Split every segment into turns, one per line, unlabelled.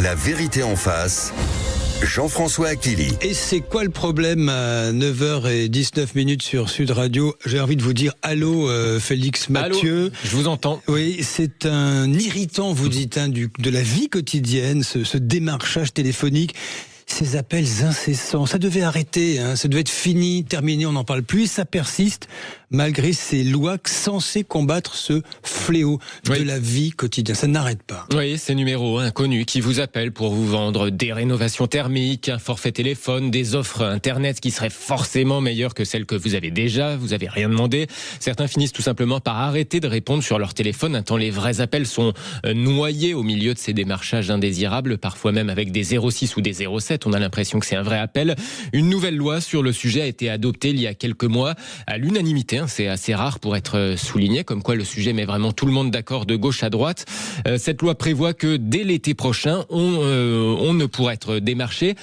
La vérité en face. Jean-François Achilly.
Et c'est quoi le problème à 9h19 sur Sud Radio? J'ai envie de vous dire allô Félix Mathieu.
Allô, je vous entends.
Oui, c'est un irritant, vous dites, de la vie quotidienne, ce démarchage téléphonique. Ces appels incessants, ça devait arrêter, ça devait être fini, terminé, on n'en parle plus. Et ça persiste malgré ces lois censées combattre ce fléau de la vie quotidienne. Ça n'arrête pas.
Oui, ces numéros inconnus qui vous appellent pour vous vendre des rénovations thermiques, un forfait téléphone, des offres Internet qui seraient forcément meilleures que celles que vous avez déjà. Vous n'avez rien demandé. Certains finissent tout simplement par arrêter de répondre sur leur téléphone, tant les vrais appels sont noyés au milieu de ces démarchages indésirables, parfois même avec des 06 ou des 07. On a l'impression que c'est un vrai appel. Une nouvelle loi sur le sujet a été adoptée il y a quelques mois à l'unanimité. C'est assez rare pour être souligné, comme quoi le sujet met vraiment tout le monde d'accord de gauche à droite. Cette loi prévoit que dès l'été prochain, on ne pourra être démarché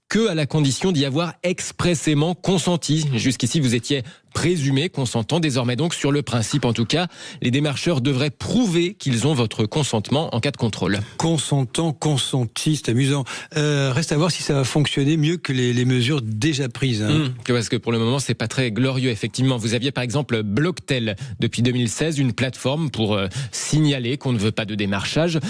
que à la condition d'y avoir expressément consenti. Jusqu'ici, vous étiez présumé consentant. Désormais donc, sur le principe en tout cas, les démarcheurs devraient prouver qu'ils ont votre consentement en cas de contrôle.
Consentant, consenti, c'est amusant. Reste à voir si ça va fonctionner mieux que les mesures déjà prises.
Parce que pour le moment, c'est pas très glorieux. Effectivement, vous aviez par exemple Blocktel depuis 2016, une plateforme pour signaler qu'on ne veut pas de démarchage.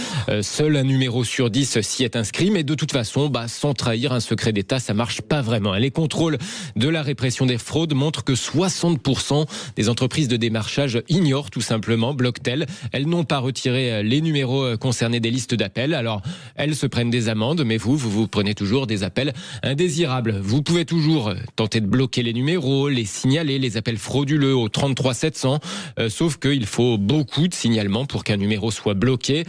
Seul un numéro sur 10 s'y est inscrit, mais de toute façon, sans trahir un secret d'État, ça marche pas vraiment. Les contrôles de la répression des fraudes montrent que 60% des entreprises de démarchage ignorent tout simplement Blocktel. Elles n'ont pas retiré les numéros concernés des listes d'appels. Alors, elles se prennent des amendes, mais vous prenez toujours des appels indésirables. Vous pouvez toujours tenter de bloquer les numéros, les signaler, les appels frauduleux au 33 700. Sauf qu'il faut beaucoup de signalements pour qu'un numéro soit bloqué.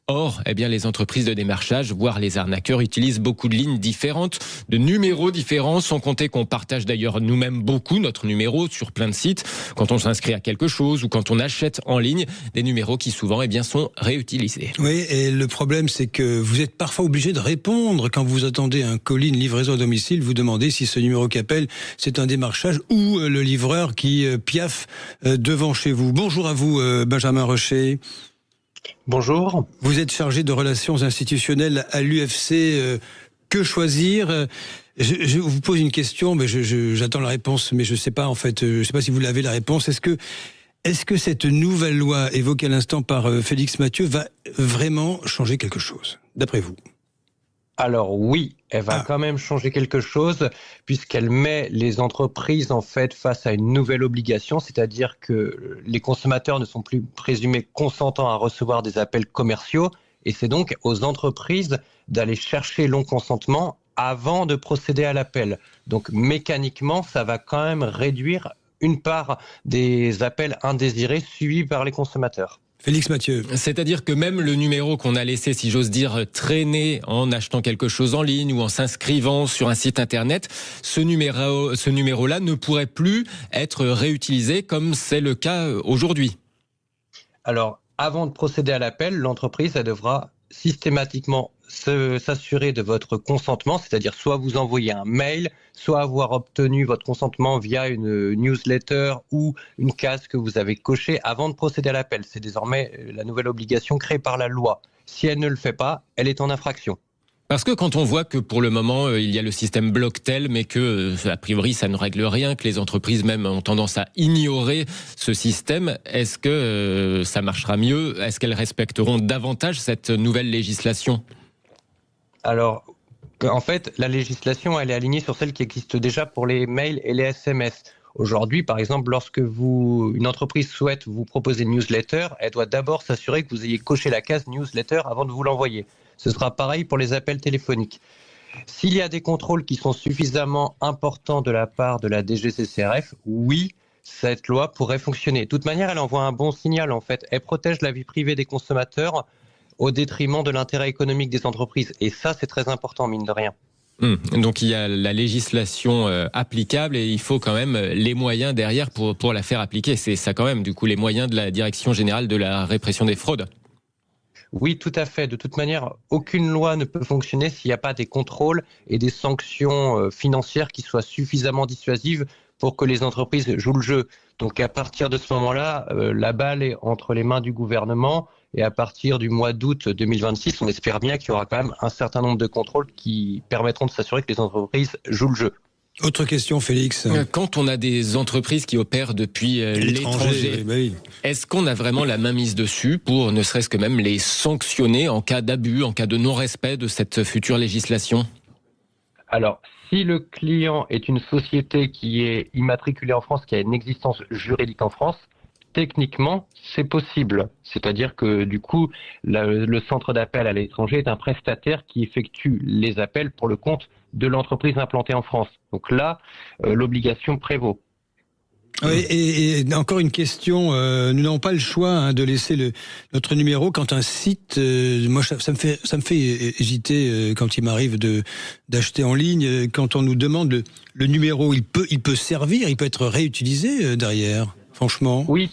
Or, les entreprises de démarchage, voire les arnaqueurs, utilisent beaucoup de lignes différentes, de numéros différents, sans compter qu'on partage d'ailleurs nous-mêmes beaucoup notre numéro sur plein de sites, quand on s'inscrit à quelque chose ou quand on achète en ligne, des numéros qui souvent sont réutilisés.
Oui, et le problème c'est que vous êtes parfois obligé de répondre quand vous attendez un colis, une livraison à domicile, vous demandez si ce numéro qui appelle c'est un démarchage ou le livreur qui piaffe devant chez vous. Bonjour à vous Benjamin Rocher.
Bonjour.
Vous êtes chargé de relations institutionnelles à l'UFC. Que choisir ? Je vous pose une question, mais j'attends la réponse, mais je sais pas en fait. Je sais pas si vous l'avez la réponse. Est-ce que cette nouvelle loi évoquée à l'instant par Félix Mathieu va vraiment changer quelque chose, d'après vous ?
Alors oui, elle va quand même changer quelque chose puisqu'elle met les entreprises en fait face à une nouvelle obligation, c'est-à-dire que les consommateurs ne sont plus présumés consentants à recevoir des appels commerciaux et c'est donc aux entreprises d'aller chercher long consentement avant de procéder à l'appel. Donc mécaniquement, ça va quand même réduire une part des appels indésirés suivis par les consommateurs.
Félix Mathieu.
C'est-à-dire que même le numéro qu'on a laissé, si j'ose dire, traîner en achetant quelque chose en ligne ou en s'inscrivant sur un site internet, ce numéro-là ne pourrait plus être réutilisé comme c'est le cas aujourd'hui.
Alors, avant de procéder à l'appel, l'entreprise elle devra systématiquement s'assurer de votre consentement, c'est-à-dire soit vous envoyer un mail, soit avoir obtenu votre consentement via une newsletter ou une case que vous avez cochée avant de procéder à l'appel. C'est désormais la nouvelle obligation créée par la loi. Si elle ne le fait pas, elle est en infraction.
Parce que quand on voit que pour le moment, il y a le système Blocktel, mais que, a priori, ça ne règle rien, que les entreprises même ont tendance à ignorer ce système, est-ce que ça marchera mieux ? Est-ce qu'elles respecteront davantage cette nouvelle législation ?
Alors, en fait, la législation, elle est alignée sur celle qui existe déjà pour les mails et les SMS. Aujourd'hui, par exemple, lorsque une entreprise souhaite vous proposer une newsletter, elle doit d'abord s'assurer que vous ayez coché la case newsletter avant de vous l'envoyer. Ce sera pareil pour les appels téléphoniques. S'il y a des contrôles qui sont suffisamment importants de la part de la DGCCRF, oui, cette loi pourrait fonctionner. De toute manière, elle envoie un bon signal, en fait. Elle protège la vie privée des consommateurs au détriment de l'intérêt économique des entreprises. Et ça, c'est très important, mine de rien.
Donc il y a la législation applicable et il faut quand même les moyens derrière pour la faire appliquer. C'est ça quand même, du coup, les moyens de la Direction générale de la répression des fraudes.
Oui, tout à fait. De toute manière, aucune loi ne peut fonctionner s'il n'y a pas des contrôles et des sanctions financières qui soient suffisamment dissuasives pour que les entreprises jouent le jeu. Donc à partir de ce moment-là, la balle est entre les mains du gouvernement Et à partir du mois d'août 2026, on espère bien qu'il y aura quand même un certain nombre de contrôles qui permettront de s'assurer que les entreprises jouent le jeu.
Autre question, Félix.
Quand on a des entreprises qui opèrent depuis l'étranger,
oui.
est-ce qu'on a vraiment la main mise dessus pour ne serait-ce que même les sanctionner en cas d'abus, en cas de non-respect de cette future législation ?
Alors, si le client est une société qui est immatriculée en France, qui a une existence juridique en France, techniquement, c'est possible. C'est-à-dire que du coup, le centre d'appel à l'étranger est un prestataire qui effectue les appels pour le compte de l'entreprise implantée en France. Donc là, l'obligation prévaut.
Oui, et encore une question, nous n'avons pas le choix de laisser notre numéro quand un site, moi ça me fait hésiter quand il m'arrive d'acheter en ligne, quand on nous demande le numéro, il peut servir, il peut être réutilisé derrière, franchement.
Oui,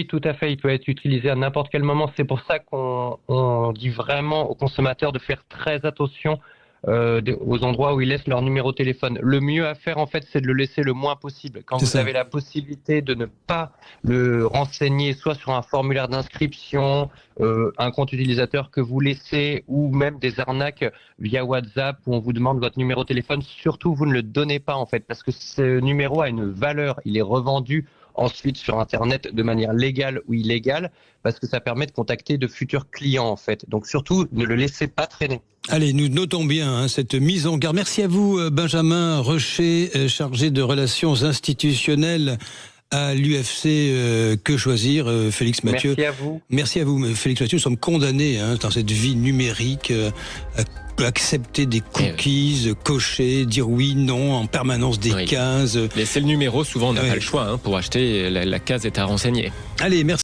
tout à fait. Il peut être utilisé à n'importe quel moment. C'est pour ça qu'on dit vraiment aux consommateurs de faire très attention aux endroits où ils laissent leur numéro de téléphone. Le mieux à faire, en fait, c'est de le laisser le moins possible. Quand vous avez la possibilité de ne pas le renseigner, soit sur un formulaire d'inscription, un compte utilisateur que vous laissez, ou même des arnaques via WhatsApp où on vous demande votre numéro de téléphone, surtout vous ne le donnez pas, en fait, parce que ce numéro a une valeur. Il est revendu ensuite sur Internet de manière légale ou illégale, parce que ça permet de contacter de futurs clients, en fait. Donc surtout, ne le laissez pas traîner.
Allez, nous notons bien cette mise en garde. Merci à vous, Benjamin Rocher, chargé de relations institutionnelles à l'UFC Que Choisir, Félix Mathieu.
Merci à vous.
Merci à vous, Félix Mathieu. Nous sommes condamnés dans cette vie numérique à accepter des cookies, cocher, dire oui, non, en permanence des cases.
Mais c'est le numéro, souvent on n'a pas le choix. Pour acheter, la case est à renseigner.
Allez, merci.